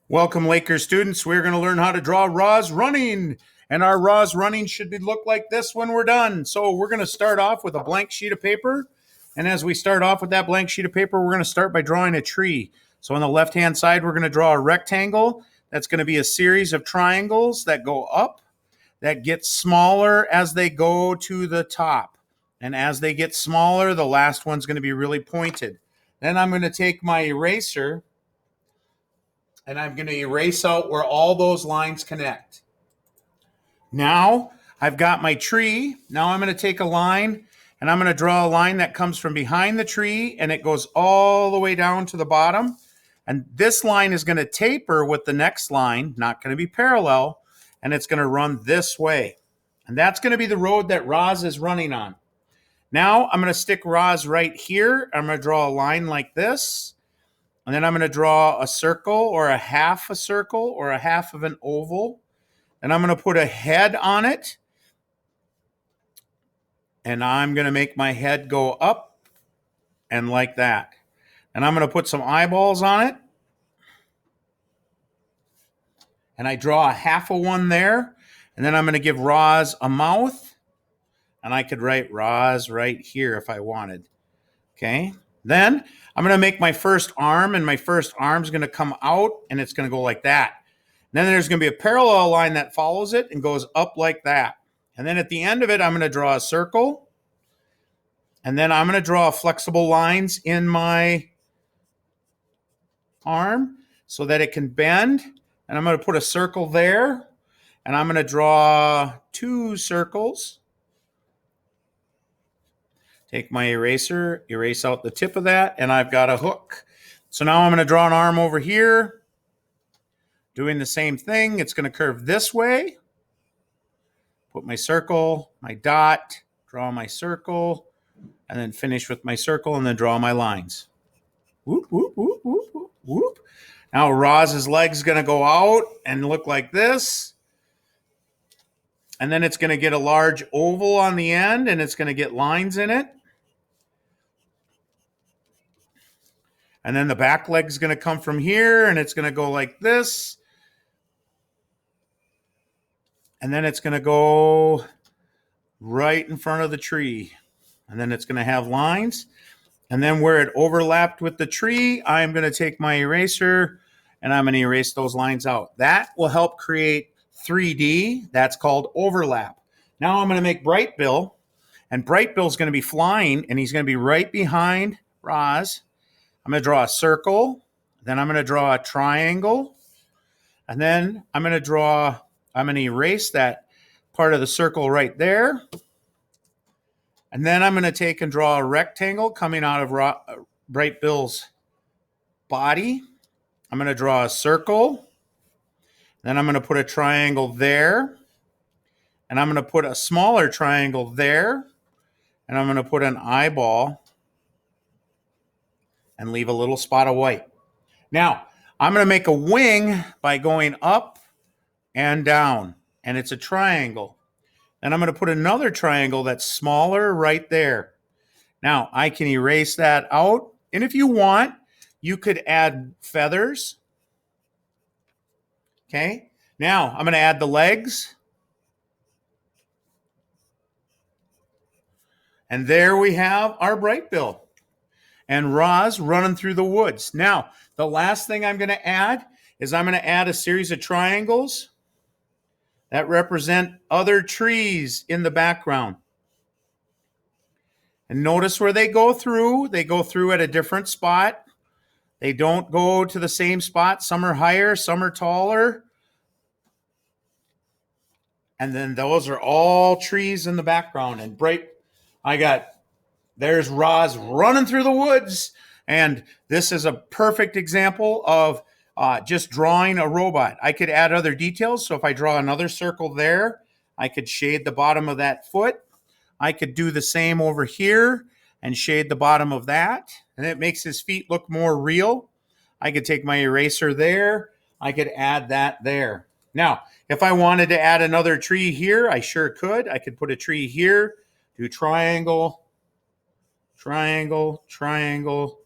Welcome, Lakers students. We're going to learn how to draw Roz running. And our Roz running should look like this when we're done. So we're going to start off with a blank sheet of paper. And as we start off with that blank sheet of paper, we're going to start by drawing a tree. So on the left-hand side, we're going to draw a rectangle. That's going to be a series of triangles that go up, that get smaller as they go to the top. And as they get smaller, the last one's going to be really pointed. Then I'm going to take my eraser and I'm going to erase out where all those lines connect. Now I've got my tree. Now I'm going to take a line and I'm going to draw a line that comes from behind the tree and it goes all the way down to the bottom. And this line is going to taper with the next line, not going to be parallel, and it's going to run this way. And that's going to be the road that Roz is running on. Now I'm going to stick Roz right here. I'm going to draw a line like this. And then I'm going to draw a circle or a half of an oval. And I'm going to put a head on it. And I'm going to make my head go up and like that. And I'm going to put some eyeballs on it. And I draw a half of one there. And then I'm going to give Roz a mouth. And I could write Roz right here if I wanted. Okay. Then I'm going to make my first arm, and my first arm is going to come out, and it's going to go like that. And then there's going to be a parallel line that follows it and goes up like that. And then at the end of it, I'm going to draw a circle. And then I'm going to draw flexible lines in my arm so that it can bend. And I'm going to put a circle there. And I'm going to draw two circles. Take my eraser, erase out the tip of that, and I've got a hook. So now I'm going to draw an arm over here. Doing the same thing. It's going to curve this way. Put my circle, my dot, draw my circle, and then finish with my circle, and then draw my lines. Whoop, whoop, whoop, whoop, whoop, whoop. Now Roz's leg's going to go out and look like this. And then it's going to get a large oval on the end, and it's going to get lines in it. And then the back leg is going to come from here, and it's going to go like this. And then it's going to go right in front of the tree. And then it's going to have lines. And then where it overlapped with the tree, I'm going to take my eraser, and I'm going to erase those lines out. That will help create 3D. That's called overlap. Now I'm going to make brightbill. And brightbill is going to be flying, and he's going to be right behind Roz. I'm going to draw a circle, then I'm going to draw a triangle, and then I'm going to erase that part of the circle right there. And then I'm going to take and draw a rectangle coming out of Brightbill's body. I'm going to draw a circle. Then I'm going to put a triangle there. And I'm going to put a smaller triangle there. And I'm going to put an eyeball and leave a little spot of white. Now, I'm going to make a wing by going up and down, and it's a triangle. And I'm going to put another triangle that's smaller right there. Now, I can erase that out, and if you want, you could add feathers. Okay, now I'm going to add the legs. And there we have our brightbill. And Roz running through the woods. Now, the last thing I'm going to add is I'm going to add a series of triangles that represent other trees in the background. And notice where they go through. They go through at a different spot. They don't go to the same spot. Some are higher, some are taller. And then those are all trees in the background. And there's Roz running through the woods. And this is a perfect example of just drawing a robot. I could add other details. So if I draw another circle there, I could shade the bottom of that foot. I could do the same over here and shade the bottom of that. And it makes his feet look more real. I could take my eraser there. I could add that there. Now, if I wanted to add another tree here, I sure could. I could put a tree here, do triangle, triangle, triangle,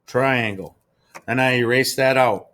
triangle. And I erase that out.